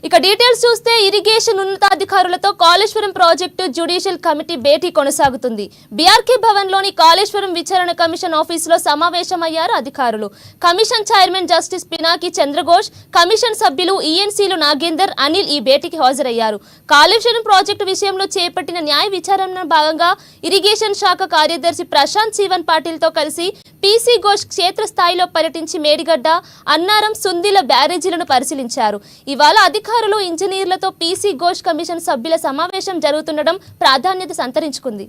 ఇక డీటెయిల్స్ చూస్తే ఇరిగేషన్ ఉన్నతాధికారులతో కాళేశ్వరం ప్రాజెక్టు జ్యుడిషియల్ కమిటీ భేటీ కొనసాగుతుంది. బీఆర్కే భవన్ లోని కాళేశ్వరం విచారణ కమిషన్ ఆఫీసులో సమావేశమయ్యారు అధికారులు. Commission chairman justice Pinaki Chandra Ghose, commission సభ్యులు ఈఎన్సీలు నాగేందర్, అనిల్ ఈ భేటీకి హాజరయ్యారు. కాళేశ్వరం ప్రాజెక్టు విషయంలో చేపట్టిన న్యాయ విచారణ భాగంగా ఇరిగేషన్ శాఖ కార్యదర్శి ప్రశాంత్ జీవన్ పాటిల్ తో కలిసి పీసీ ఘోష్ క్షేత్రస్థాయిలో పర్యటించి మేడిగడ్డ, అన్నారం, సుందిల బ్యారేజీలను పరిశీలించారు. ఇవాళ అధికారులు, ఇంజనీర్లతో పీసీ ఘోష్ కమిషన్ సభ్యుల సమావేశం జరుగుతుండడం ప్రాధాన్యత సంతరించుకుంది.